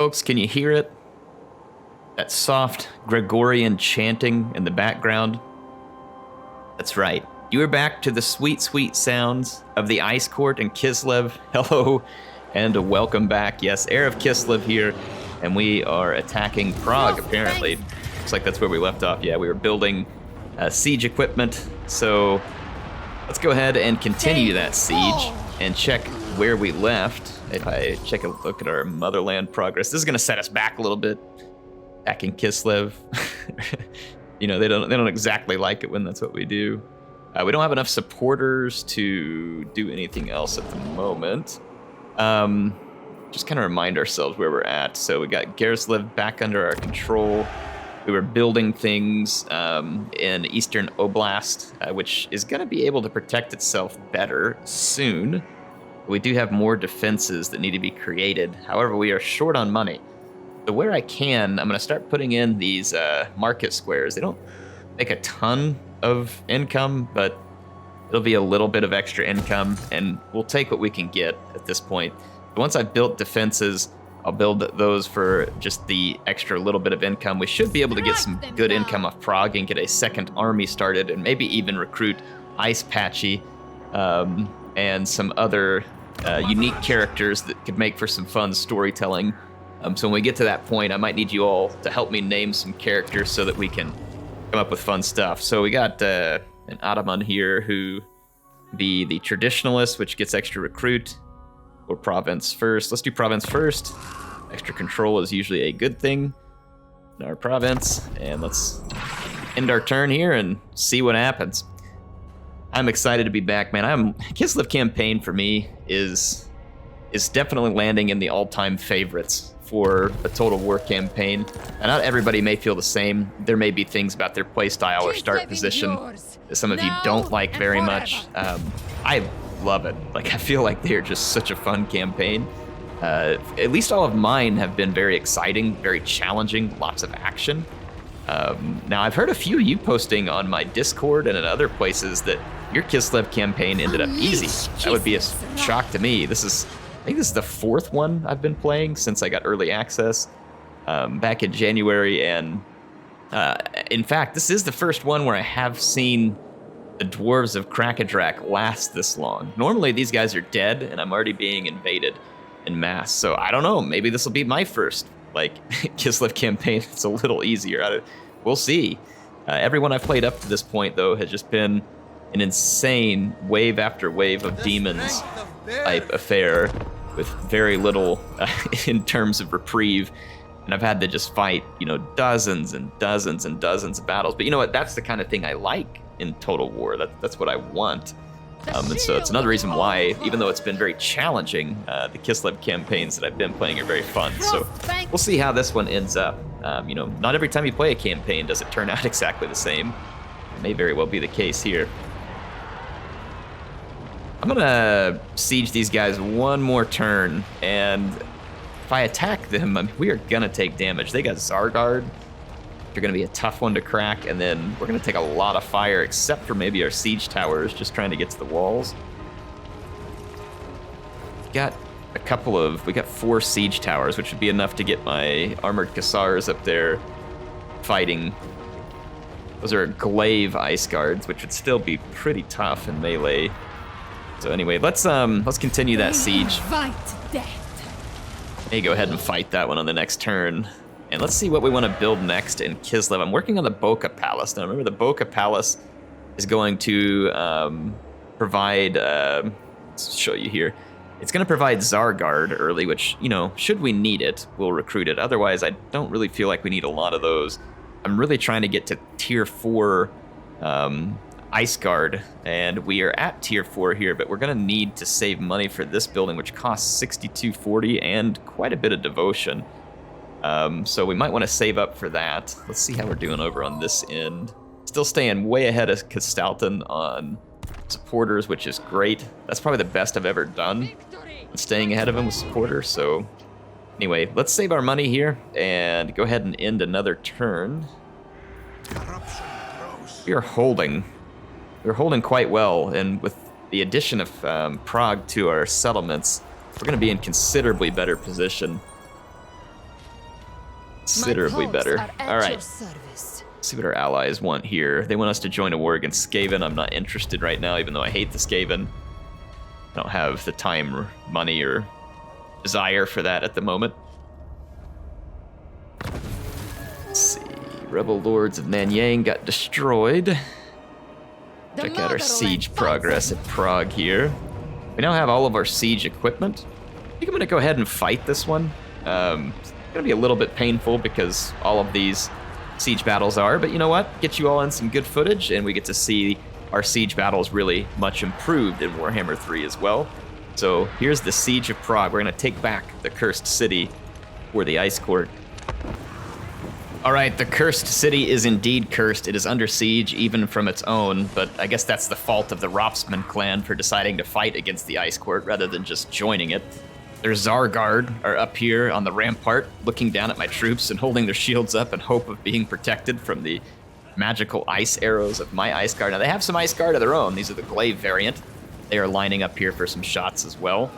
Folks, can you hear it? That soft Gregorian chanting in the background? That's right. You are back to the sweet, sweet sounds of the Ice Court in Kislev. Hello, and welcome back. Yes, HeirofCarthage here, and we are attacking Prague, apparently. Looks like that's where we left off. Yeah, we were building siege equipment, so let's go ahead and continue that siege and check where we left. If I check a look at our motherland progress, this is going to set us back a little bit. Back in Kislev. You know, they don't exactly like it when that's what we do. We don't have enough supporters to do anything else at the moment. Just kind of remind ourselves where we're at. So we got Kislev back under our control. We were building things in Eastern Oblast, which is going to be able to protect itself better soon. We do have more defenses that need to be created. However, we are short on money. So where I can, I'm going to start putting in these market squares. They don't make a ton of income, but it'll be a little bit of extra income, and we'll take what we can get at this point. But once I've built defenses, I'll build those for just the extra little bit of income. We should be able to get some good income off Prague and get a second army started, and maybe even recruit Ice Patchy and some other unique characters that could make for some fun storytelling. So when we get to that point, I might need you all to help me name some characters so that we can come up with fun stuff. So we got an Ottoman here who be the traditionalist, which gets extra recruit, or province first. Let's do province first. Extra control is usually a good thing in our province. And let's end our turn here and see what happens. I'm excited to be back, man. Kislev campaign for me is definitely landing in the all-time favorites for a Total War campaign. And not everybody may feel the same. There may be things about their playstyle or start position that some of you don't like very much. I love it. Like, I feel like they're just such a fun campaign. At least all of mine have been very exciting, very challenging, lots of action. Now, I've heard a few of you posting on my Discord and in other places that your Kislev campaign ended up easy. That would be a shock to me. I think this is the fourth one I've been playing since I got early access back in January. And in fact, this is the first one where I have seen the Dwarves of Krakadrak last this long. Normally, these guys are dead, and I'm already being invaded en masse. So I don't know. Maybe this will be my first Kislev campaign. It's a little easier. We'll see. Everyone I've played up to this point, though, has just been an insane wave after wave of demons type affair with very little in terms of reprieve. And I've had to just fight, dozens and dozens and dozens of battles. But you know what? That's the kind of thing I like in Total War. That's what I want. And so it's another reason why, even though it's been very challenging, the Kislev campaigns that I've been playing are very fun. So we'll see how this one ends up. Not every time you play a campaign does it turn out exactly the same. It may very well be the case here. I'm gonna siege these guys one more turn, and if I attack them, we are gonna take damage. They got Zargard. They're gonna be a tough one to crack, and then we're gonna take a lot of fire, except for maybe our siege towers, just trying to get to the walls. We got 4 siege towers, which would be enough to get my armored Cassars up there fighting. Those are glaive ice guards, which would still be pretty tough in melee. So anyway, let's continue that siege. May go ahead and fight that one on the next turn. And let's see what we want to build next in Kislev. I'm working on the Boca Palace. Now remember, the Boca Palace is going to provide, let's show you here. It's going to provide Zargard early, which, should we need it, we'll recruit it. Otherwise, I don't really feel like we need a lot of those. I'm really trying to get to tier 4 Ice Guard, and we are at tier 4 here, but we're going to need to save money for this building, which costs 6240 and quite a bit of devotion. So we might want to save up for that. Let's see how we're doing over on this end. Still staying way ahead of Castalton on supporters, which is great. That's probably the best I've ever done, staying ahead of him with supporters. So anyway, let's save our money here and go ahead and end another turn. We're holding quite well, and with the addition of Prague to our settlements, we're going to be in considerably better position. Considerably better. All right. Service. See what our allies want here. They want us to join a war against Skaven. I'm not interested right now, even though I hate the Skaven. I don't have the time or money or desire for that at the moment. Let's see. Rebel Lords of Nanyang got destroyed. Check out our siege progress at Prague here. We now have all of our siege equipment. I think I'm going to go ahead and fight this one. It's going to be a little bit painful because all of these siege battles are, but you know what? Get you all in some good footage, and we get to see our siege battles really much improved in Warhammer 3 as well. So here's the Siege of Prague. We're going to take back the cursed city for the Ice Court. All right, the cursed city is indeed cursed. It is under siege, even from its own, but I guess that's the fault of the Ropsman clan for deciding to fight against the Ice Court rather than just joining it. Their Zargard are up here on the rampart, looking down at my troops and holding their shields up in hope of being protected from the magical ice arrows of my Ice Guard. Now, they have some Ice Guard of their own. These are the Glaive variant. They are lining up here for some shots as well.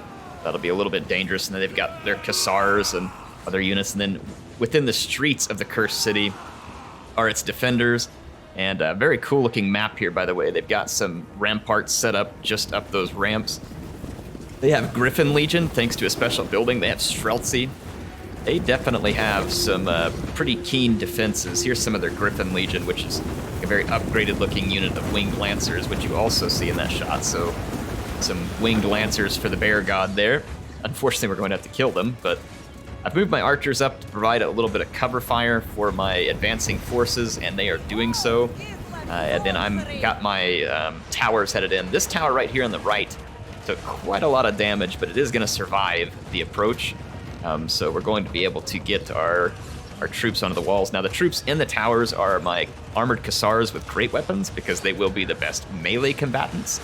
That'll be a little bit dangerous, and then they've got their Cassars and other units, and then within the streets of the cursed city are its defenders. And a very cool looking map here, by the way. They've got some ramparts set up just up those ramps. They have Griffin Legion, thanks to a special building. They have Streltsy. They definitely have some pretty keen defenses. Here's some of their Griffin Legion, which is a very upgraded looking unit of winged lancers, which you also see in that shot. So some winged lancers for the bear god there. Unfortunately, we're going to have to kill them, but I've moved my archers up to provide a little bit of cover fire for my advancing forces, and they are doing so. And then I'm got my towers headed in. This tower right here on the right took quite a lot of damage, but it is going to survive the approach. So we're going to be able to get our troops onto the walls. Now, the troops in the towers are my armored Cassars with great weapons, because they will be the best melee combatants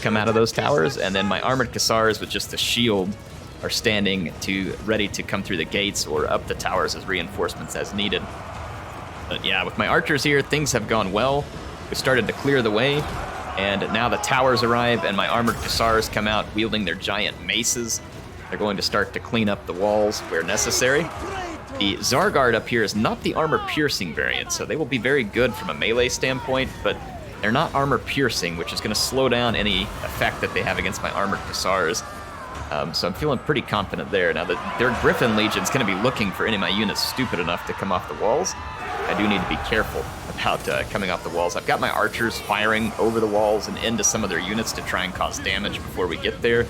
come out of those towers. And then my armored Cassars with just the shield are standing ready to come through the gates or up the towers as reinforcements as needed. But yeah, with my archers here, things have gone well. We started to clear the way, and now the towers arrive, and my armored Cassars come out wielding their giant maces. They're going to start to clean up the walls where necessary. The Zargard up here is not the armor-piercing variant, so they will be very good from a melee standpoint, but they're not armor-piercing, which is going to slow down any effect that they have against my armored Cassars. So I'm feeling pretty confident there. Now, their Griffin Legion's going to be looking for any of my units stupid enough to come off the walls. I do need to be careful about coming off the walls. I've got my archers firing over the walls and into some of their units to try and cause damage before we get there.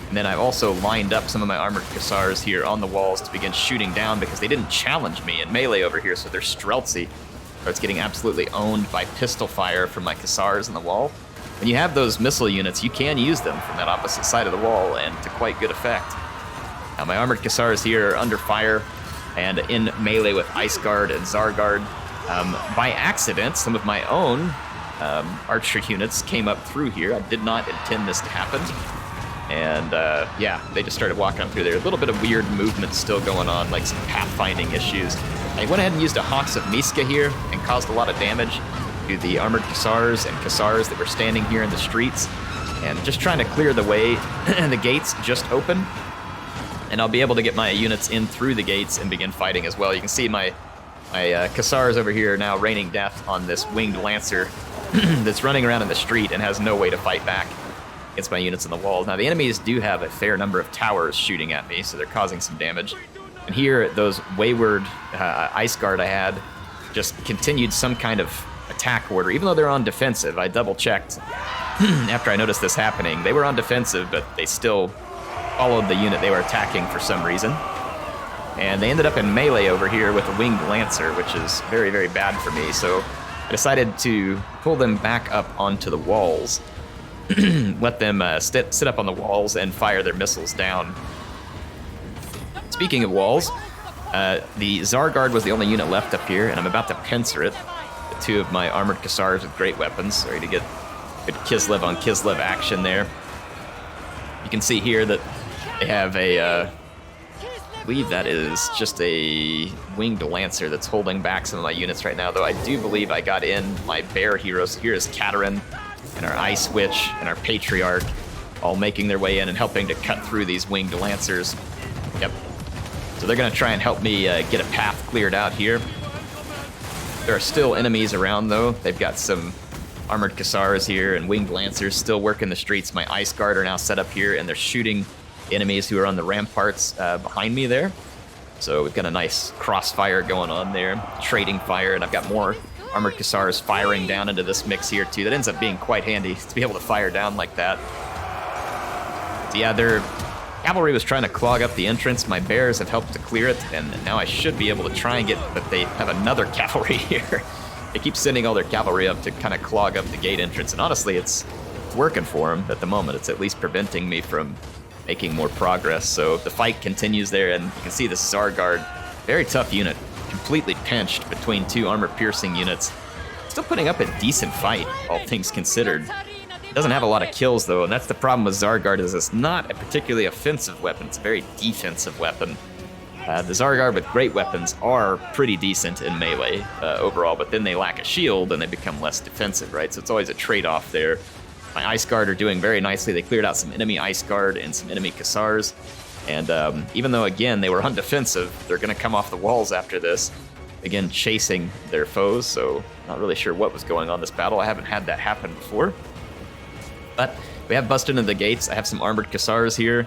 And then I've also lined up some of my armored Cassars here on the walls to begin shooting down, because they didn't challenge me in melee over here, so their Streltsy starts getting absolutely owned by pistol fire from my Cassars on the wall. When you have those missile units, you can use them from that opposite side of the wall, and to quite good effect. Now, my armored Cassars here are under fire and in melee with Ice Guard and Zargard. By accident, some of my own archer units came up through here. I did not intend this to happen. And yeah, they just started walking up through there. A little bit of weird movement still going on, like some pathfinding issues. I went ahead and used a Hawks of Miska here and caused a lot of damage to the armored Cassars and Cassars that were standing here in the streets, and just trying to clear the way. The gates just open, and I'll be able to get my units in through the gates and begin fighting as well. You can see my Cassars over here now raining death on this winged lancer that's running around in the street and has no way to fight back against my units on the walls. Now, the enemies do have a fair number of towers shooting at me, so they're causing some damage. And here, those wayward Ice Guard I had just continued some kind of attack order, even though they're on defensive. I double-checked after I noticed this happening. They were on defensive, but they still followed the unit they were attacking for some reason. And they ended up in melee over here with a winged lancer, which is very, very bad for me. So I decided to pull them back up onto the walls, let them sit up on the walls and fire their missiles down. Speaking of walls, the Zargard was the only unit left up here, and I'm about to pincer it. Two of my armored Cassars with great weapons, ready to get good Kislev on Kislev action there. You can see here that they have I believe that is just a winged lancer that's holding back some of my units right now, though I do believe I got in my bear heroes. Here is Katarin and our Ice Witch and our Patriarch all making their way in and helping to cut through these winged lancers. Yep. So they're going to try and help me get a path cleared out here. There are still enemies around, though. They've got some armored Cassars here and winged Lancers still working the streets. My Ice Guard are now set up here, and they're shooting enemies who are on the ramparts behind me there. So we've got a nice crossfire going on there, trading fire, and I've got more armored Cassars firing down into this mix here, too. That ends up being quite handy to be able to fire down like that. So yeah, their cavalry was trying to clog up the entrance. My bears have helped to clear it, and now I should be able to try and get, but they have another cavalry here. They keep sending all their cavalry up to kind of clog up the gate entrance, and honestly, it's working for them at the moment. It's at least preventing me from making more progress. So the fight continues there, and you can see the Tsar Guard, very tough unit, completely pinched between two armor-piercing units. Still putting up a decent fight, all things considered. Doesn't have a lot of kills, though, and that's the problem with Tsarguard, is it's not a particularly offensive weapon. It's a very defensive weapon. The Tsarguard with great weapons are pretty decent in melee overall, but then they lack a shield and they become less defensive, right? So it's always a trade-off there. My Ice Guard are doing very nicely. They cleared out some enemy Ice Guard and some enemy Cassars. And even though, again, they were undefensive, they're going to come off the walls after this, again, chasing their foes. So not really sure what was going on this battle. I haven't had that happen before. But we have busted into the gates. I have some armored Cassars here.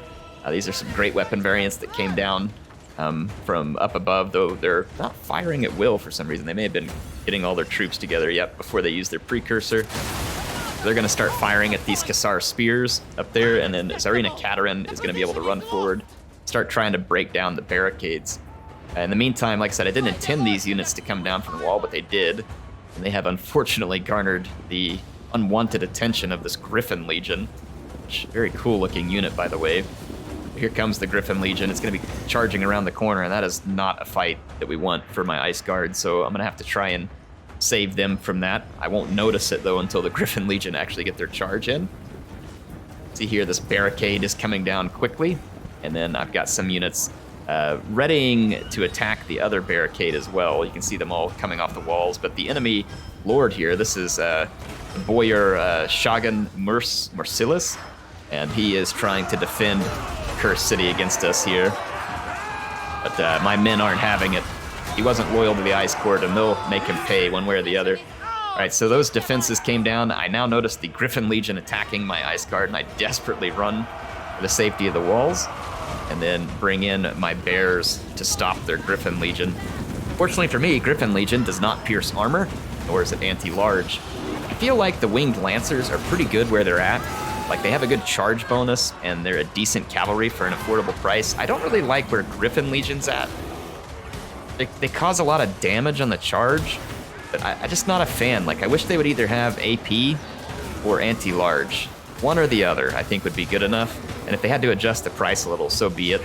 These are some great weapon variants that came down from up above, though they're not firing at will for some reason. They may have been getting all their troops together yet before they use their precursor. They're going to start firing at these Cassar spears up there, and then Tzarina Katarin is going to be able to run forward, start trying to break down the barricades. In the meantime, like I said, I didn't intend these units to come down from the wall, but they did, and they have unfortunately garnered the unwanted attention of this Griffin Legion. Which, very cool looking unit, by the way. Here comes the Griffin Legion. It's going to be charging around the corner, and that is not a fight that we want for my Ice Guard, so I'm going to have to try and save them from that. I won't notice it, though, until the Griffin Legion actually get their charge in. See here, this barricade is coming down quickly, and then I've got some units readying to attack the other barricade as well. You can see them all coming off the walls, but the enemy lord here, this is Boyar Shagan Merciless, and he is trying to defend Cursed City against us here. But my men aren't having it. He wasn't loyal to the Ice Court, and they'll make him pay one way or the other. All right, so those defenses came down. I now notice the Griffin Legion attacking my Ice Guard, and I desperately run for the safety of the walls, and then bring in my bears to stop their Griffin Legion. Fortunately for me, Griffin Legion does not pierce armor, nor is it anti-large. I feel like the Winged Lancers are pretty good where they're at. Like, they have a good charge bonus, and they're a decent cavalry for an affordable price. I don't really like where Griffin Legion's at. They cause a lot of damage on the charge, but I'm just not a fan. Like, I wish they would either have AP or anti-large. One or the other, I think, would be good enough. And if they had to adjust the price a little, so be it.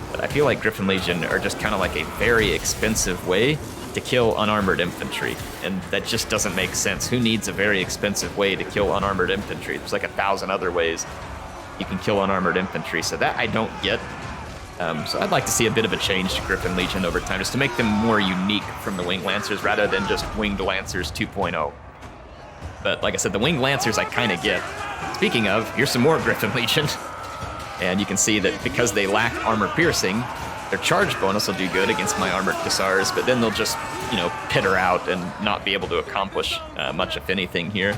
But I feel like Griffin Legion are just kind of like a very expensive way to kill unarmored infantry, and that just doesn't make sense. Who needs a very expensive way to kill unarmored infantry? There's like 1,000 other ways you can kill unarmored infantry, so that I don't get. So I'd like to see a bit of a change to Griffin Legion over time, just to make them more unique from the Winged Lancers rather than just Winged Lancers 2.0. But like I said, the Winged Lancers I kind of get. Speaking of, here's some more Griffin Legion. And you can see that because they lack armor piercing, their charge bonus will do good against my armored Cassars, but then they'll just, pitter out and not be able to accomplish much, if anything, here.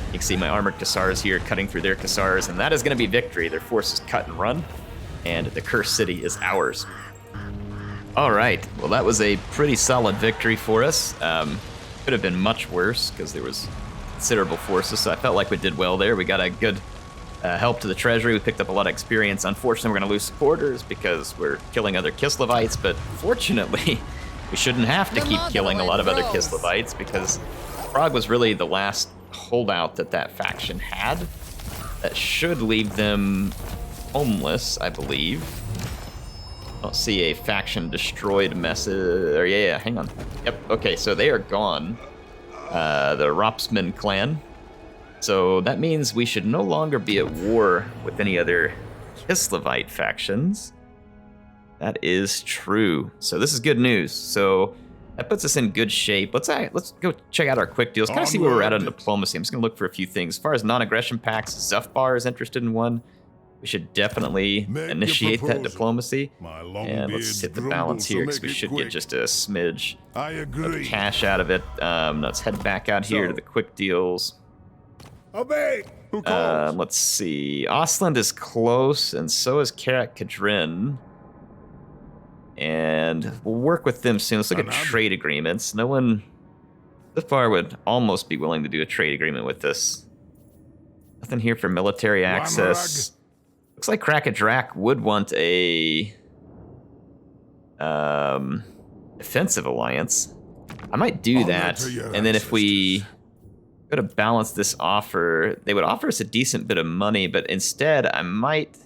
You can see my armored Cassars here cutting through their Cassars, and that is going to be victory. Their forces cut and run, and the Cursed City is ours. All right, well, that was a pretty solid victory for us. Could have been much worse because there was considerable forces, so I felt like we did well there. We got a good help to the treasury. We picked up a lot of experience. Unfortunately, we're going to lose supporters because we're killing other Kislevites, but fortunately, we shouldn't have to keep killing a lot of other Kislevites because Prague was really the last holdout that faction had. That should leave them homeless, I believe. I don't see a faction destroyed message. Or yeah, hang on. Yep, okay, so they are gone. The Ropsman clan. So that means we should no longer be at war with any other Kislevite factions. That is true. So this is good news. So that puts us in good shape. Let's go check out our quick deals. Kind of see where we're at on diplomacy. I'm just going to look for a few things. As far as non-aggression packs, Zufbar is interested in one. we should definitely initiate that diplomacy. And let's hit the balance here because we should get just a smidge of cash out of it. Let's head back out here to the quick deals. Let's see. Ostland is close, and so is Katarin. And we'll work with them soon. Let's look at trade agreements. No one so far would almost be willing to do a trade agreement with this. Nothing here for military access. Looks like Krakadrak would want a defensive alliance. I might do that, and then if we go to balance this offer, they would offer us a decent bit of money, but instead I might...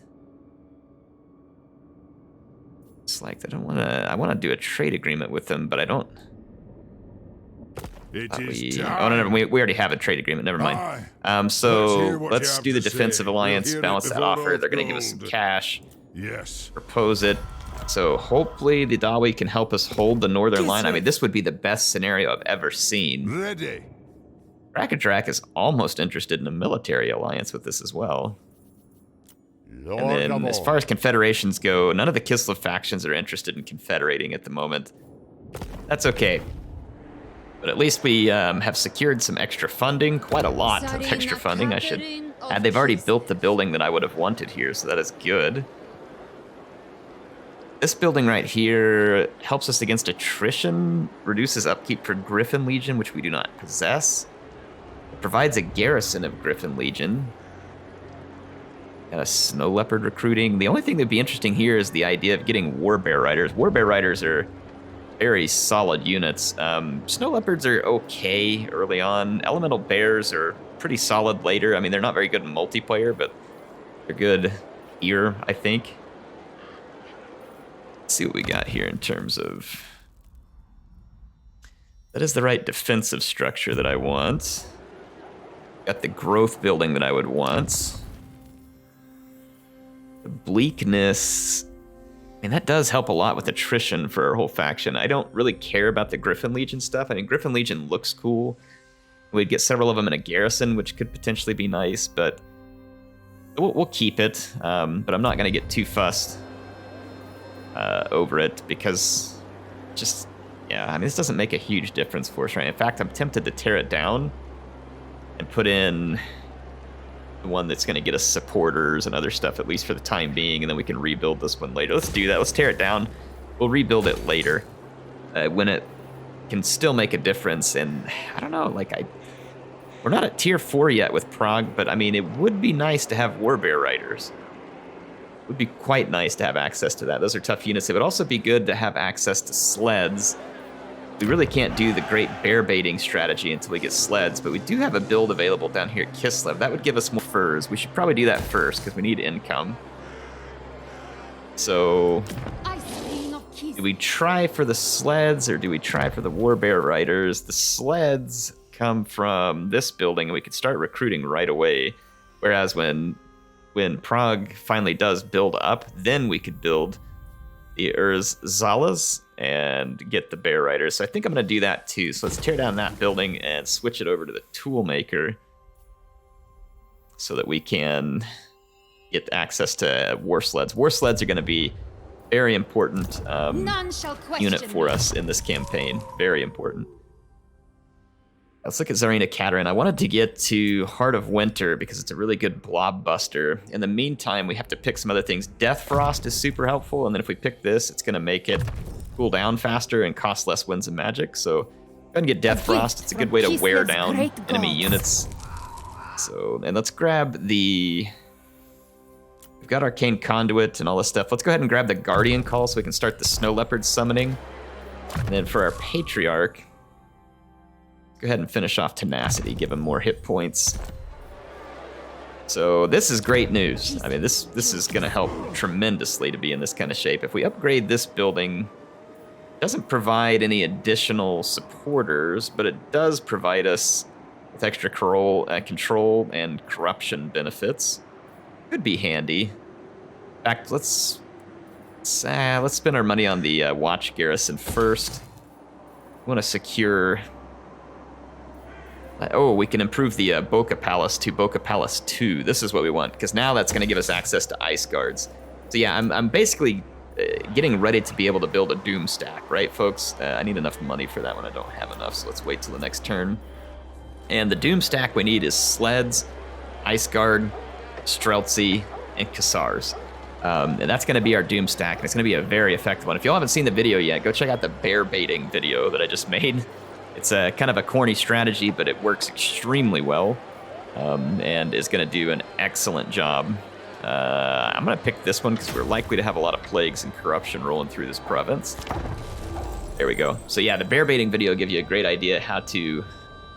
It's like I want to do a trade agreement with them, but I don't... we already have a trade agreement, never mind. So let's do the defensive alliance, balance that offer. They're going to give us some cash. Yes. Propose it. So hopefully the Dawi can help us hold the northern line. I mean, this would be the best scenario I've ever seen. Ready. Krakadrak is almost interested in a military alliance with this as well. And then as far as confederations go, none of the Kislev factions are interested in confederating at the moment. That's okay. But at least we have secured some extra funding, quite a lot of extra funding, I should add. They've already built the building that I would have wanted here, so that is good. This building right here helps us against attrition, reduces upkeep for Griffin Legion, which we do not possess. It provides a garrison of Griffin Legion. Got a Snow Leopard recruiting. The only thing that'd be interesting here is the idea of getting Warbear Riders. Warbear Riders are very solid units. Snow Leopards are okay early on. Elemental Bears are pretty solid later. I mean, they're not very good in multiplayer, but they're good here, I think. Let's see what we got here in terms of... That is the right defensive structure that I want. Got the growth building that I would want. The bleakness... I mean, that does help a lot with attrition for our whole faction. I don't really care about the Griffin Legion stuff. I mean, Griffin Legion looks cool. We'd get several of them in a garrison, which could potentially be nice, but we'll keep it. But I'm not going to get too fussed over it because just, yeah, I mean, this doesn't make a huge difference for us, right? In fact, I'm tempted to tear it down and put in the one that's going to get us supporters and other stuff, at least for the time being, and then we can rebuild this one later. Let's do that. Let's tear it down. We'll rebuild it later when it can still make a difference. And I don't know, like we're not at tier 4 yet with Prague, but I mean, it would be nice to have Warbear Riders. It would be quite nice to have access to that. Those are tough units. It would also be good to have access to sleds. We really can't do the great bear baiting strategy until we get sleds, but we do have a build available down here at Kislev. That would give us more furs. We should probably do that first because we need income. So, do we try for the sleds or do we try for the Warbear Riders? The sleds come from this building and we could start recruiting right away. Whereas when Prague finally does build up, then we could build the Zalas and get the Bear Riders. So I think I'm going to do that too. So let's tear down that building and switch it over to the Toolmaker so that we can get access to War Sleds. War Sleds are going to be very important unit for us in this campaign. Very important. Let's look at Tzarina Katarin. I wanted to get to Heart of Winter because it's a really good blob buster. In the meantime, we have to pick some other things. Death Frost is super helpful, and then if we pick this, it's going to make it cool down faster and cost less winds of magic. So go ahead and get Death Frost. It's a good way to wear down enemy units. So, and let's grab the... We've got Arcane Conduit and all this stuff. Let's go ahead and grab the Guardian Call so we can start the Snow Leopard summoning. And then for our Patriarch, go ahead and finish off Tenacity, give him more hit points. So this is great news. I mean, this is going to help tremendously to be in this kind of shape. If we upgrade this building, it doesn't provide any additional supporters, but it does provide us with extra control and corruption benefits. Could be handy. In fact, let's spend our money on the Watch Garrison first. We want to secure... Oh, we can improve the Boca Palace to Boca Palace 2. This is what we want, because now that's going to give us access to ice guards. So yeah, I'm basically getting ready to be able to build a doomstack, right, folks? I need enough money for that one. I don't have enough, so let's wait till the next turn. And the doomstack we need is sleds, ice guard, streltsy, and Cassars. And that's going to be our doomstack, and it's going to be a very effective one. If y'all haven't seen the video yet, go check out the bear baiting video that I just made. It's a kind of a corny strategy, but it works extremely well, and is going to do an excellent job. I'm going to pick this one because we're likely to have a lot of plagues and corruption rolling through this province. There we go. So yeah, the bear baiting video will give you a great idea how to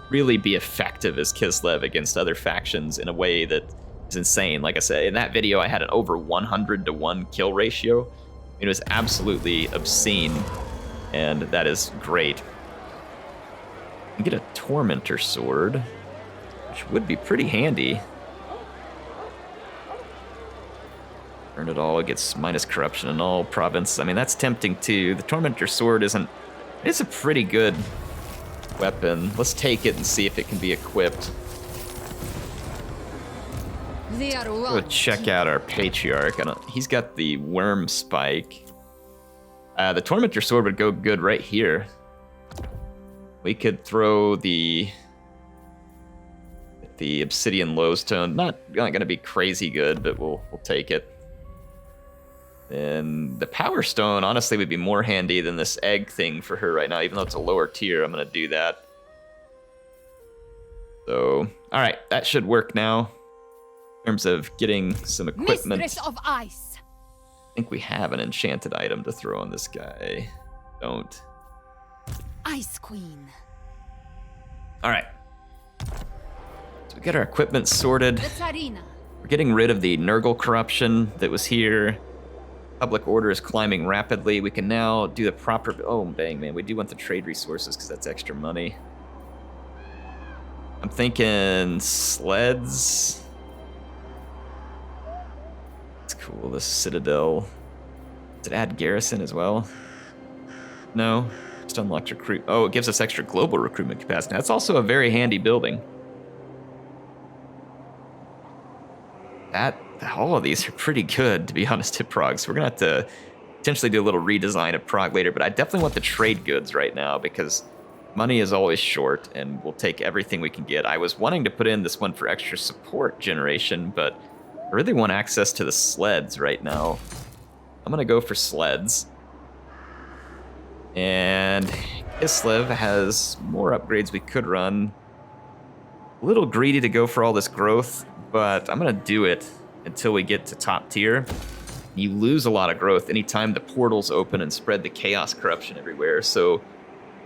really be effective as Kislev against other factions in a way that is insane. Like I said, in that video, I had an over 100-to-1 kill ratio. It was absolutely obscene, and that is great. You get a Tormentor Sword, which would be pretty handy. Earn it all, it gets minus corruption in all provinces. I mean, that's tempting too. The Tormentor Sword isn't... It's a pretty good weapon. Let's take it and see if it can be equipped. Go check out our Patriarch. He's got the Worm Spike. The Tormentor Sword would go good right here. We could throw the Obsidian Lowstone. Not gonna be crazy good, but we'll take it. And the Power Stone honestly would be more handy than this egg thing for her right now, even though it's a lower tier. I'm gonna do that. So, all right, that should work now. In terms of getting some equipment. Mistress of Ice. I think we have an enchanted item to throw on this guy. Don't. Ice Queen. All right. So we get our equipment sorted. The Tzarina. We're getting rid of the Nurgle corruption that was here. Public order is climbing rapidly. We can now do the proper... Oh, dang, man. We do want the trade resources because that's extra money. I'm thinking sleds. That's cool. This Citadel. Does it add garrison as well? No. Just unlocked recruit. Oh, it gives us extra global recruitment capacity. That's also a very handy building. All of these are pretty good, to be honest, to Prague. So we're gonna have to potentially do a little redesign of Prague later, but I definitely want the trade goods right now because money is always short and we'll take everything we can get. I was wanting to put in this one for extra support generation, but I really want access to the sleds right now. I'm gonna go for sleds. And Kislev has more upgrades we could run. A little greedy to go for all this growth, but I'm gonna do it until we get to top tier. You lose a lot of growth anytime the portals open and spread the chaos corruption everywhere. So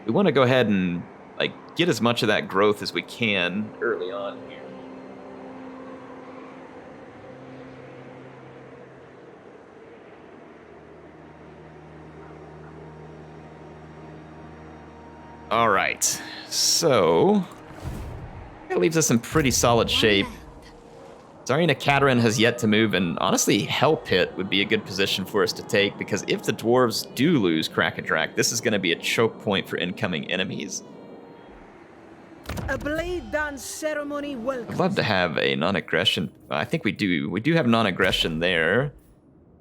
we want to go ahead and get as much of that growth as we can early on here. All right, so that leaves us in pretty solid shape. Tzarina Katarin has yet to move, and honestly, Hell Pit would be a good position for us to take, because if the dwarves do lose Krakatrak, this is going to be a choke point for incoming enemies. A blade dance ceremony welcome. I'd love to have a non-aggression. I think we do. We do have non-aggression there.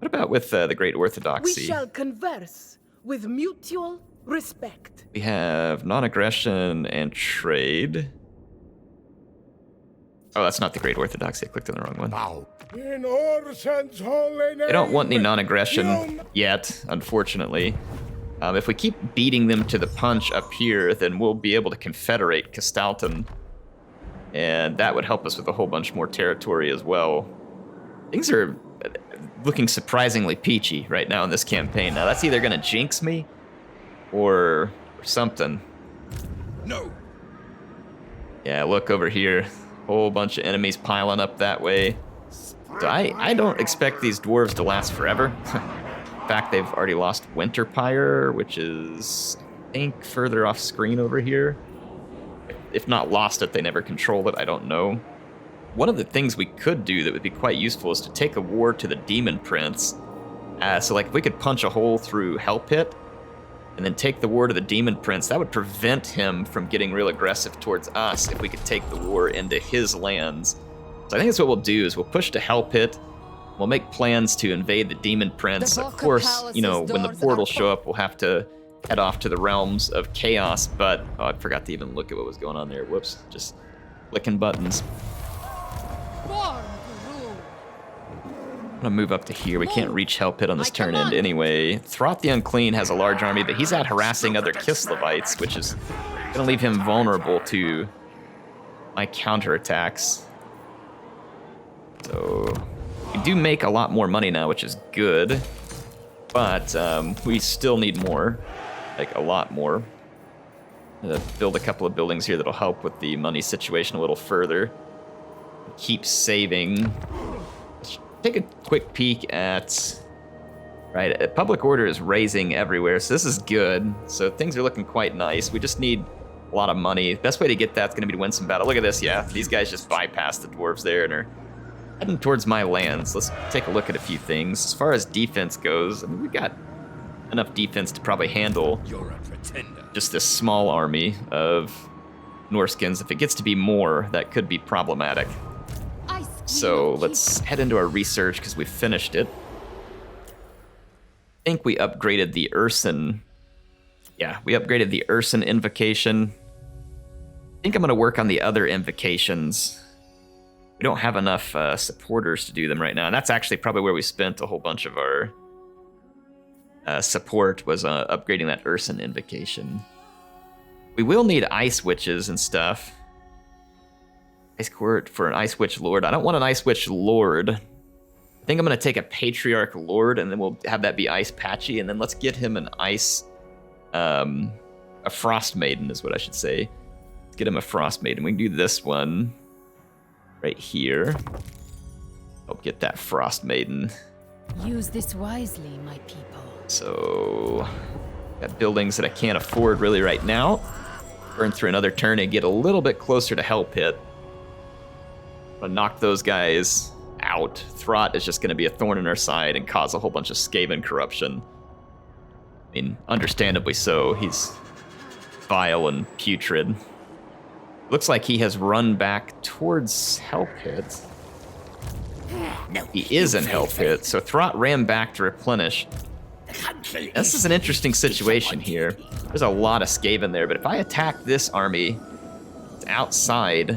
What about with the Great Orthodoxy? We shall converse with mutual respect. We have non-aggression and trade. Oh, that's not the Great Orthodoxy. I clicked on the wrong one. They don't want any non-aggression yet, unfortunately. If we keep beating them to the punch up here, then we'll be able to confederate Castalton. And that would help us with a whole bunch more territory as well. Things are looking surprisingly peachy right now in this campaign. Now, that's either going to jinx me or something. No. Yeah, look over here. Whole bunch of enemies piling up that way. So I don't expect these dwarves to last forever. In fact, they've already lost Winterpire, which is, I think, further off screen over here. If not lost it, they never controlled it. I don't know. One of the things we could do that would be quite useful is to take a war to the Demon Prince. So, if we could punch a hole through Hell Pit and then take the war to the Demon Prince. That would prevent him from getting real aggressive towards us if we could take the war into his lands. So I think that's what we'll do, is we'll push to Hell Pit. We'll make plans to invade the Demon Prince. Of course, you know, when the portals show up, we'll have to head off to the realms of chaos, but oh, I forgot to even look at what was going on there. Whoops, just clicking buttons. I'm gonna move up to here. We can't reach Hell Pit on this turn end anyway. Throt the Unclean has a large army, but he's out harassing other Kislevites, which is gonna leave him vulnerable to my counterattacks. So we do make a lot more money now, which is good, but we still need more, like a lot more. Build a couple of buildings here that'll help with the money situation a little further. Keep saving. Take a quick peek at, right, public order is raising everywhere, so this is good. So things are looking quite nice. We just need a lot of money. Best way to get that's gonna be to win some battle. Look at this, yeah, these guys just bypassed the dwarves there and are heading towards my lands. Let's take a look at a few things. As far as defense goes, I mean, we got enough defense to probably handle just this small army of Norskins. If it gets to be more, that could be problematic. So let's head into our research because we finished it. I think we upgraded the Urson. Yeah, we upgraded the Urson invocation. I think I'm going to work on the other invocations. We don't have enough supporters to do them right now. And that's actually probably where we spent a whole bunch of our support, was upgrading that Urson invocation. We will need Ice Witches and stuff. Ice Court for an Ice Witch Lord. I don't want an Ice Witch Lord. I think I'm going to take a Patriarch Lord, and then we'll have that be Ice Patchy, and then let's get him an Ice... a Frost Maiden is what I should say. Let's get him a Frost Maiden. We can do this one right here. Help get that Frost Maiden. Use this wisely, my people. So, got buildings that I can't afford really right now. Burn through another turn and get a little bit closer to Hell Pit. I'm gonna knock those guys out. Throt is just gonna be a thorn in our side and cause a whole bunch of Skaven corruption. I mean, understandably so. He's vile and putrid. Looks like he has run back towards Hell Pit. He is in Hell Pit, so Throt ran back to replenish. This is an interesting situation here. There's a lot of Skaven there, but if I attack this army, it's outside,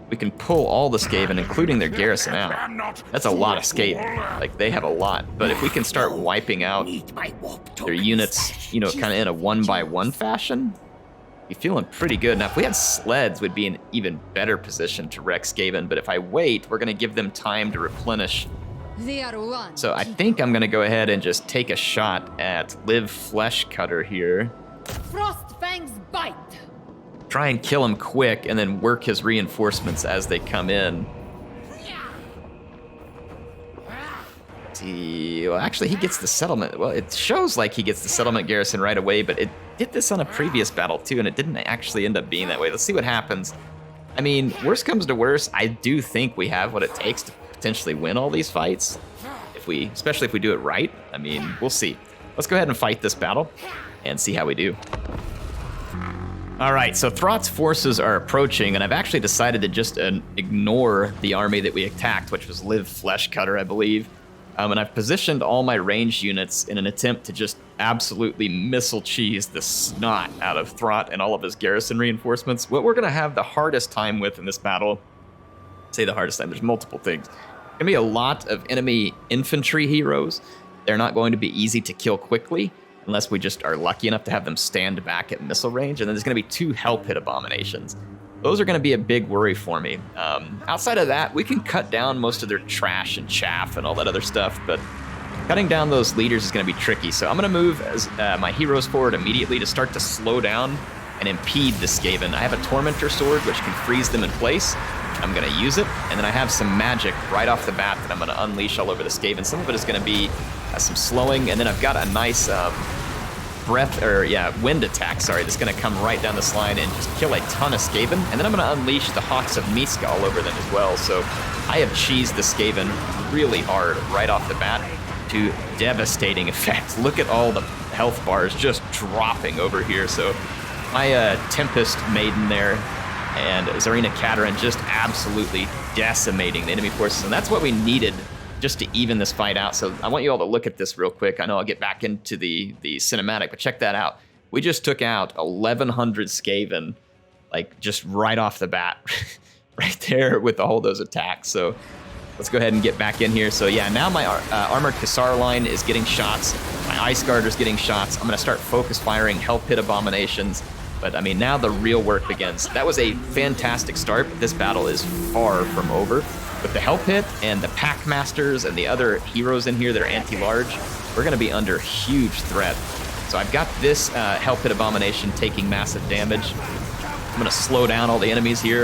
we can pull all the Skaven, including their garrison, out. That's a lot of Skaven. Like, they have a lot. But if we can start wiping out their units, you know, kind of in a one-by-one fashion, be feeling pretty good. Now, if we had sleds, we'd be in even better position to wreck Skaven. But if I wait, we're going to give them time to replenish. So I think I'm going to go ahead and just take a shot at Live Flesh Cutter here. Frostfang's bite. Try and kill him quick and then work his reinforcements as they come in. See, well, actually he gets the settlement. Well, it shows like he gets the settlement garrison right away, but it did this on a previous battle too, and it didn't actually end up being that way. Let's see what happens. I mean, worst comes to worst, I do think we have what it takes to potentially win all these fights. Especially if we do it right. I mean, we'll see. Let's go ahead and fight this battle and see how we do. All right, so Throt's forces are approaching, and I've actually decided to just ignore the army that we attacked, which was Live Flesh Cutter, I believe. And I've positioned all my ranged units in an attempt to just absolutely missile cheese the snot out of Throt and all of his garrison reinforcements. What we're going to have the hardest time with in this battle, say the hardest time, there's multiple things. There's going to be a lot of enemy infantry heroes. They're not going to be easy to kill quickly, unless we just are lucky enough to have them stand back at missile range. And then there's going to be 2 Hell Pit Abominations. Those are going to be a big worry for me. Outside of that, we can cut down most of their trash and chaff and all that other stuff, but cutting down those leaders is going to be tricky. So I'm going to move as, my heroes forward immediately to start to slow down and impede the Skaven. I have a Tormentor Sword, which can freeze them in place. I'm going to use it, and then I have some magic right off the bat that I'm going to unleash all over the Skaven. Some of it is going to be some slowing, and then I've got a nice wind attack, that's going to come right down this line and just kill a ton of Skaven. And then I'm going to unleash the Hawks of Miska all over them as well. So I have cheesed the Skaven really hard right off the bat. to devastating effect. Look at all the health bars just dropping over here. So my Tempest Maiden there and Tzarina Katarin just absolutely decimating the enemy forces, and that's what we needed just to even this fight out. So I want you all to look at this real quick. I know I'll get back into the cinematic, but check that out. We just took out 1,100 Skaven, like just right off the bat, right there with all those attacks. So let's go ahead and get back in here. So yeah, now my Armored Hussar line is getting shots. My Ice Guarder's getting shots. I'm gonna start focus firing Hell Pit Abominations. But I mean, now the real work begins. That was a fantastic start, but this battle is far from over. With the Hell Pit and the Pack Masters and the other heroes in here that are anti-large, we're gonna be under huge threat. So I've got this Hell Pit Abomination taking massive damage. I'm gonna slow down all the enemies here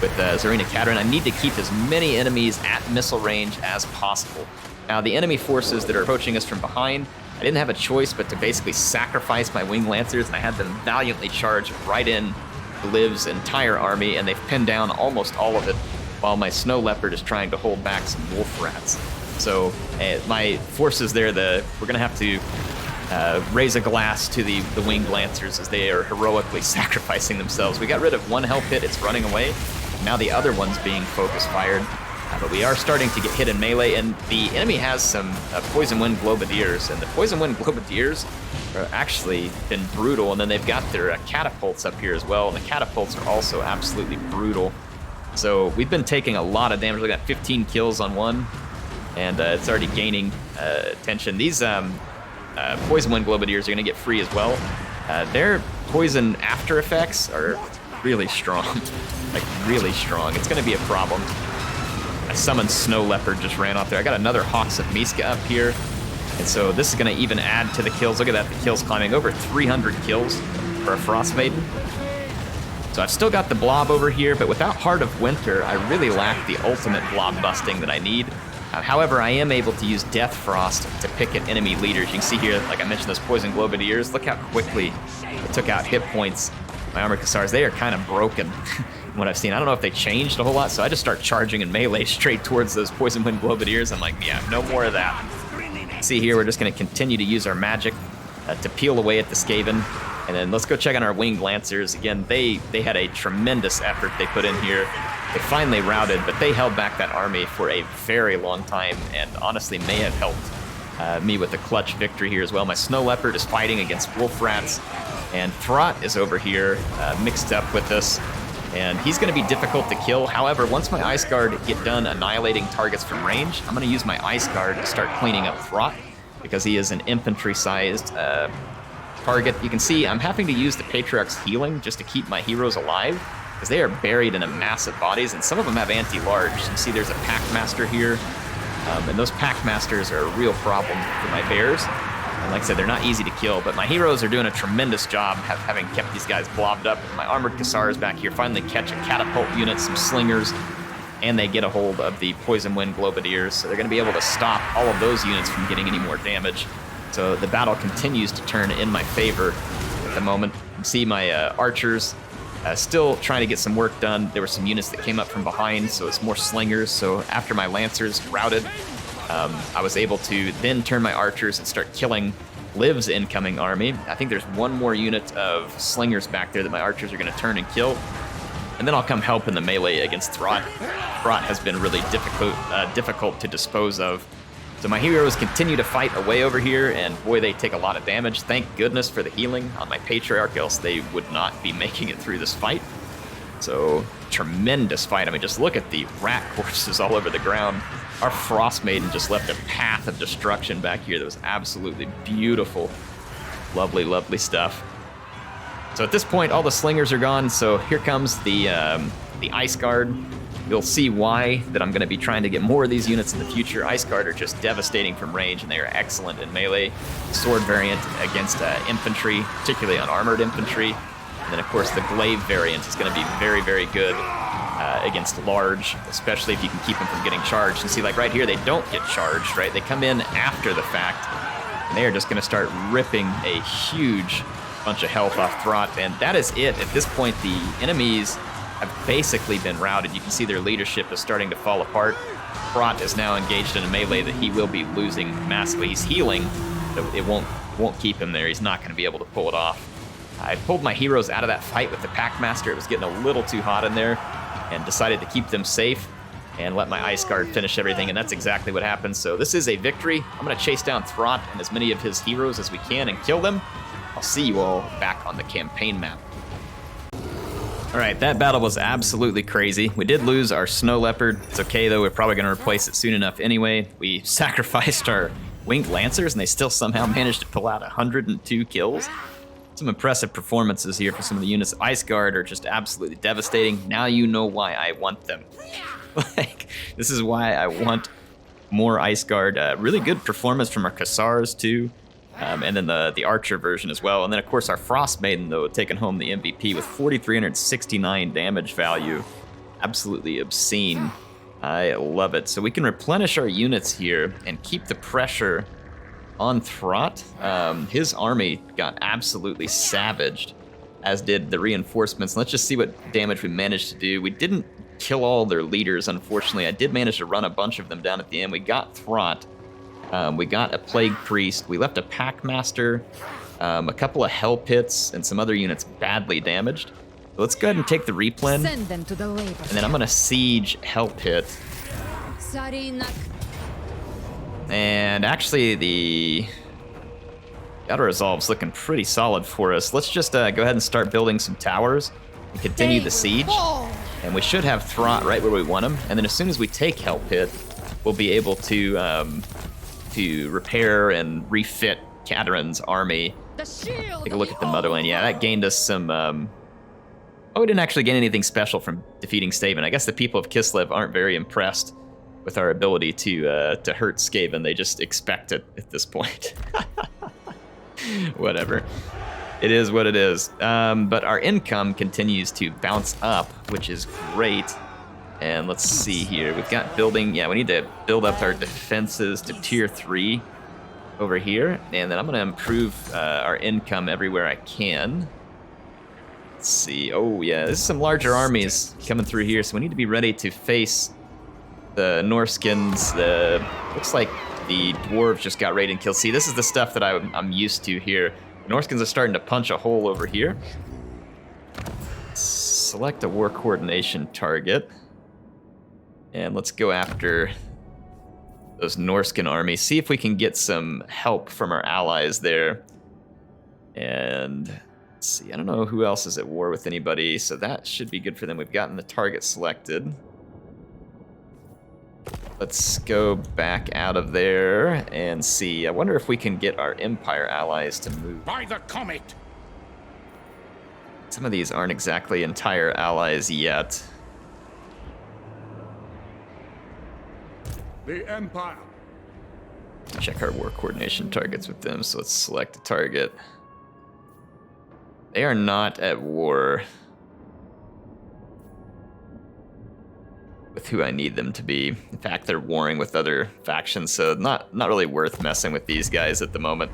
with Tzarina Katarin. I need to keep as many enemies at missile range as possible. Now the enemy forces that are approaching us from behind, I didn't have a choice but to basically sacrifice my Winged Lancers, and I had them valiantly charge right in Liv's entire army, and they've pinned down almost all of it, while my Snow Leopard is trying to hold back some Wolf Rats. So my forces there, we're gonna have to raise a glass to the Winged Lancers as they are heroically sacrificing themselves. We got rid of one Hell Pit, it's running away. Now the other one's being focus fired. But we are starting to get hit in melee, and the enemy has some Poison Wind Globadiers, and the Poison Wind Globadiers are actually been brutal, and then they've got their catapults up here as well, and the catapults are also absolutely brutal. So we've been taking a lot of damage. We got 15 kills on one, and it's already gaining attention. These Poison Wind Globadiers are going to get free as well. Their poison after effects are really strong, like really strong. It's going to be a problem. I summoned Snow Leopard, just ran off there. I got another Hawks of Miska up here. And so this is going to even add to the kills. Look at that, the kills climbing over 300 kills for a Frost Maiden. So I've still got the blob over here, but without Heart of Winter, I really lack the ultimate blob busting that I need. However, I am able to use Death Frost to pick at enemy leaders. You can see here, like I mentioned, those Poison Globadiers. Look how quickly it took out hit points. My Armored Hussars, they are kind of broken. What I've seen, I don't know if they changed a whole lot, so I just start charging in melee straight towards those Poison Wind Globadiers. I'm like, yeah, no more of that. See here, we're just going to continue to use our magic to peel away at the Skaven, and then let's go check on our Winged Lancers. Again, they had a tremendous effort they put in here. They finally routed, but they held back that army for a very long time, and honestly may have helped me with a clutch victory here as well. My Snow Leopard is fighting against Wolf Rats, and Throt is over here mixed up with us. And he's going to be difficult to kill. However, once my Ice Guard get done annihilating targets from range, I'm going to use my Ice Guard to start cleaning up Throt, because he is an infantry-sized target. You can see I'm having to use the Patriarch's healing just to keep my heroes alive, because they are buried in a massive bodies, and some of them have anti-large. You can see there's a Pack Master here, and those Pack Masters are a real problem for my bears. And like I said, they're not easy to kill, but my heroes are doing a tremendous job having kept these guys blobbed up. My Armored Hussars back here finally catch a catapult unit, some slingers, and they get a hold of the Poison Wind Globadiers, so they're going to be able to stop all of those units from getting any more damage. So the battle continues to turn in my favor at the moment. You can see my archers still trying to get some work done. There were some units that came up from behind, so it's more slingers. So after my lancers routed, I was able to then turn my archers and start killing Liv's incoming army. I think there's one more unit of slingers back there that my archers are going to turn and kill. And then I'll come help in the melee against Throt. Throt has been really difficult to dispose of. So my heroes continue to fight away over here, and boy, they take a lot of damage. Thank goodness for the healing on my Patriarch, else they would not be making it through this fight. So, tremendous fight. I mean, just look at the rat corpses all over the ground. Our Frost Maiden just left a path of destruction back here that was absolutely beautiful. Lovely, lovely stuff. So at this point, all the slingers are gone, so here comes the Ice Guard. You'll see why that I'm going to be trying to get more of these units in the future. Ice Guard are just devastating from range, and they are excellent in melee. Sword variant against infantry, particularly unarmored infantry. And then, of course, the glaive variant is going to be very, very good against large, especially if you can keep them from getting charged. And see, like right here, they don't get charged, right? They come in after the fact, and they are just going to start ripping a huge bunch of health off Throt, and that is it. At this point, the enemies have basically been routed. You can see their leadership is starting to fall apart. Throt is now engaged in a melee that he will be losing massively. He's healing, so it won't keep him there. He's not going to be able to pull it off. I pulled my heroes out of that fight with the Packmaster. It was getting a little too hot in there, and decided to keep them safe and let my Ice Guard finish everything, and that's exactly what happened. So this is a victory. I'm going to chase down Throt and as many of his heroes as we can and kill them. I'll see you all back on the campaign map. All right, that battle was absolutely crazy. We did lose our Snow Leopard. It's okay, though. We're probably going to replace it soon enough anyway. We sacrificed our Winged Lancers, and they still somehow managed to pull out 102 kills. Some impressive performances here for some of the units. Ice Guard are just absolutely devastating. Now you know why I want them. Like, this is why I want more Ice Guard. Really good performance from our Cassars, too. And then the Archer version as well. And then, of course, our Frost Maiden, though, taking home the MVP with 4,369 damage value. Absolutely obscene. I love it. So we can replenish our units here and keep the pressure on Throt. His army got absolutely savaged, as did the reinforcements. Let's just see what damage we managed to do. We didn't kill all their leaders, unfortunately. I did manage to run a bunch of them down at the end. We got Throt. We got a Plague Priest. We left a Packmaster, a couple of Hell Pits, and some other units badly damaged. So let's go ahead and take the replen. Send them to the labor. And then I'm going to siege Hell Pit. Tzarina. And actually, the Auto Resolve's looking pretty solid for us. Let's just go ahead and start building some towers and continue the siege. And we should have Throt right where we want him. And then as soon as we take Hell Pit, we'll be able to repair and refit Katarin's army. Take a look at the Motherland. Yeah, that gained us some... Oh, we didn't actually gain anything special from defeating Skaven. I guess the people of Kislev aren't very impressed with our ability to hurt Skaven. They just expect it at this point. Whatever. It is what it is. But our income continues to bounce up, which is great. And let's see here. We've got building. Yeah, we need to build up our defenses to tier 3 over here. And then I'm going to improve our income everywhere I can. Let's see. Oh, yeah, there's some larger armies coming through here. So we need to be ready to face the Norskins. Looks like the dwarves just got raided and killed. See, this is the stuff that I'm used to here. The Norskins are starting to punch a hole over here. Select a war coordination target. And let's go after those Norskin armies. See if we can get some help from our allies there. And let's see, I don't know who else is at war with anybody, so that should be good for them. We've gotten the target selected. Let's go back out of there and see. I wonder if we can get our Empire allies to move. By the comet! Some of these aren't exactly entire allies yet. The Empire. Check our war coordination targets with them, so let's select a target. They are not at war with who I need them to be. In fact, they're warring with other factions, so not really worth messing with these guys at the moment.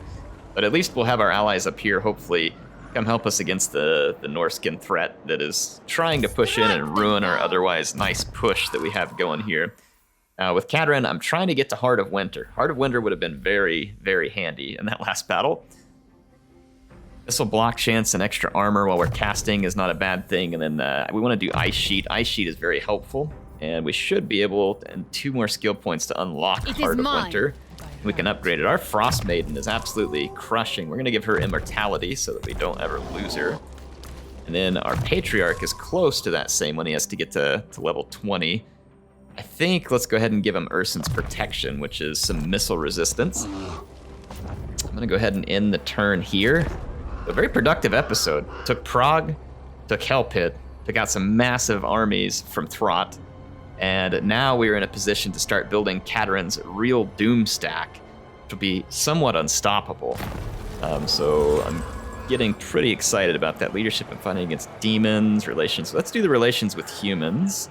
But at least we'll have our allies up here, hopefully, come help us against the Norskin threat that is trying to push in and ruin our otherwise nice push that we have going here. With Katarin, I'm trying to get to Heart of Winter. Heart of Winter would have been very, very handy in that last battle. Missile block chance and extra armor while we're casting is not a bad thing. And then we want to do Ice Sheet. Ice Sheet is very helpful. And we should be able, and 2 more skill points to unlock Heart of Winter. We can upgrade it. Our Frost Maiden is absolutely crushing. We're going to give her immortality so that we don't ever lose her. And then our Patriarch is close to that same one. He has to get to level 20. I think let's go ahead and give him Ursun's Protection, which is some missile resistance. I'm going to go ahead and end the turn here. A very productive episode. Took Prague, took Hell Pit, took out some massive armies from Throt, and now we're in a position to start building Katarin's real doomstack, which will be somewhat unstoppable. So I'm getting pretty excited about that. Leadership and fighting against demons, relations. Let's do the relations with humans.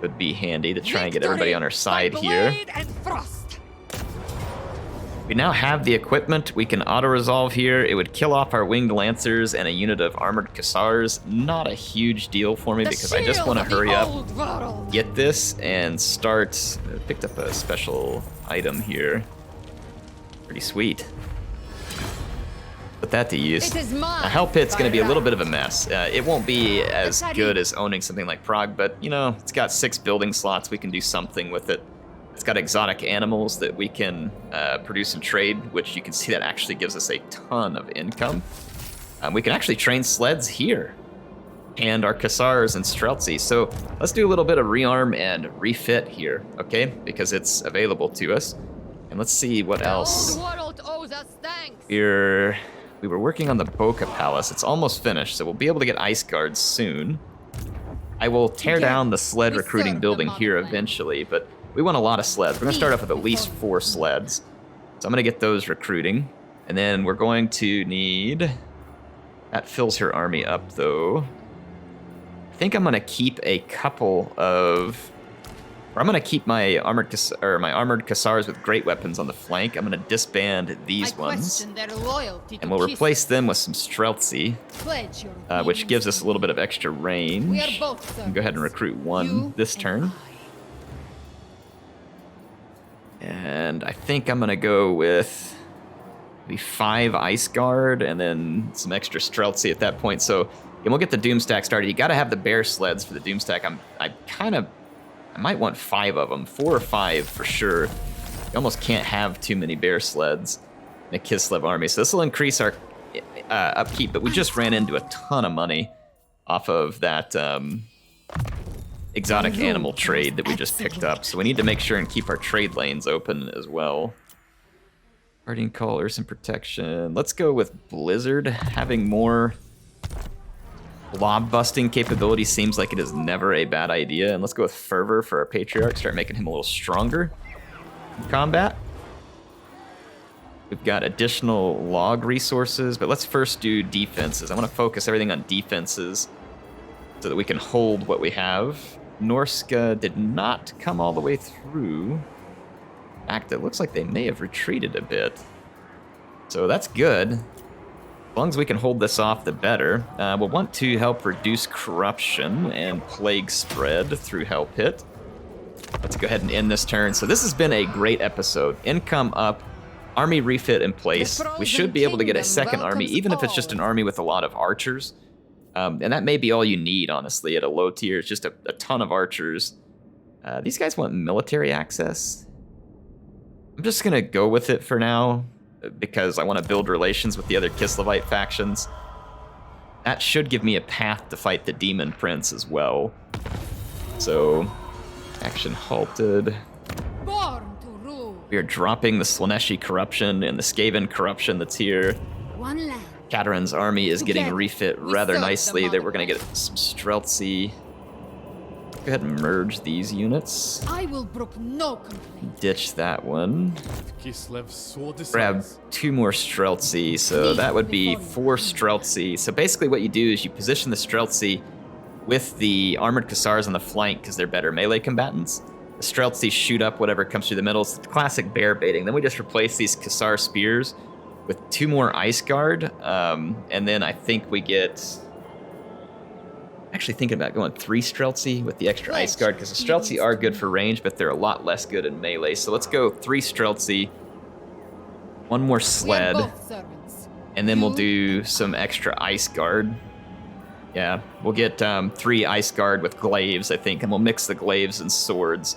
Would be handy to try and get everybody on our side here. We now have the equipment. We can auto-resolve here. It would kill off our winged lancers and a unit of armored Cassars. Not a huge deal for me because I just want to hurry up, get this, and start. Picked up a special item here. Pretty sweet. Put that to use. A hell pit's going to be a little bit of a mess. It won't be as good as owning something like Prague, but you know, it's got 6 building slots. We can do something with it. It's got exotic animals that we can produce and trade, which you can see that actually gives us a ton of income. We can actually train sleds here and our Cassars and Streltsy. So let's do a little bit of rearm and refit here, okay? Because it's available to us. And let's see what else. We were working on the Boca Palace. It's almost finished, so we'll be able to get ice guards soon. I will tear down the sled recruiting building here eventually, but we want a lot of sleds. We're gonna start off with at least 4 sleds. So I'm gonna get those recruiting. And then we're going to need, that fills her army up though. I think I'm gonna keep a couple of, or I'm gonna keep my armored Cassars with great weapons on the flank. I'm gonna disband these ones. And we'll replace them with some Streltsy, which gives us a little bit of extra range. Go ahead and recruit 1 this turn. And I think I'm gonna go with maybe 5 Ice Guard and then some extra Streltsy at that point. So, and we'll get the doomstack started. You gotta have the bear sleds for the doomstack. I might want 5 of them, 4 or 5 for sure. You almost can't have too many bear sleds in a Kislev army. So this will increase our upkeep, but we just ran into a ton of money off of that exotic animal trade that we just picked up. So we need to make sure and keep our trade lanes open as well. Guardian Call, Earth and Protection. Let's go with Blizzard. Having more blob busting capability seems like it is never a bad idea. And let's go with Fervor for our Patriarch. Start making him a little stronger in combat. We've got additional log resources, but let's first do defenses. I want to focus everything on defenses so that we can hold what we have. Norska did not come all the way through. In fact, it looks like they may have retreated a bit. So that's good. As long as we can hold this off, the better. We'll want to help reduce corruption and plague spread through Hell Pit. Let's go ahead and end this turn. So this has been a great episode. Income up, army refit in place. We should be able to get a second army, even if it's just an army with a lot of archers. And that may be all you need, honestly, at a low tier. It's just a ton of archers. These guys want military access. I'm just going to go with it for now because I want to build relations with the other Kislevite factions. That should give me a path to fight the Demon Prince as well. So, action halted. We are dropping the Slaneshi corruption and the Skaven corruption that's here. Katarin's army is getting refit rather nicely. There we're going to get some Streltsy. Go ahead and merge these units. I will brook no complaint. Ditch that one. Grab 2 more Streltsy, so that would be 4 Streltsy. So basically what you do is you position the Streltsy with the armored Cassars on the flank because they're better melee combatants. The Streltsy shoot up whatever comes through the middle. It's the classic bear baiting. Then we just replace these Cassar spears with 2 more Ice Guard, and then I think we get... Actually thinking about going 3 Streltsy with the extra Ice Guard, because the Streltsy are good for range, but they're a lot less good in melee. So let's go 3 Streltsy, 1 more sled, and then we'll do some extra Ice Guard. Yeah, we'll get 3 Ice Guard with glaives, I think, and we'll mix the glaives and swords.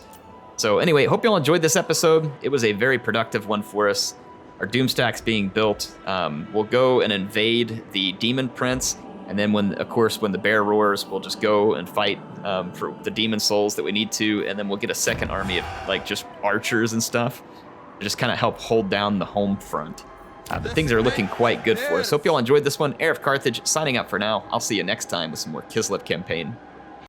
So anyway, hope you all enjoyed this episode. It was a very productive one for us. Our doomstack's being built. We'll go and invade the Demon Prince, and then when the bear roars, we'll just go and fight for the demon souls that we need to, and then we'll get a second army of like just archers and stuff to just kind of help hold down the home front. But things are looking quite good for us. Hope you all enjoyed this one. HeirofCarthage signing out for now. I'll see you next time with some more Kislev campaign.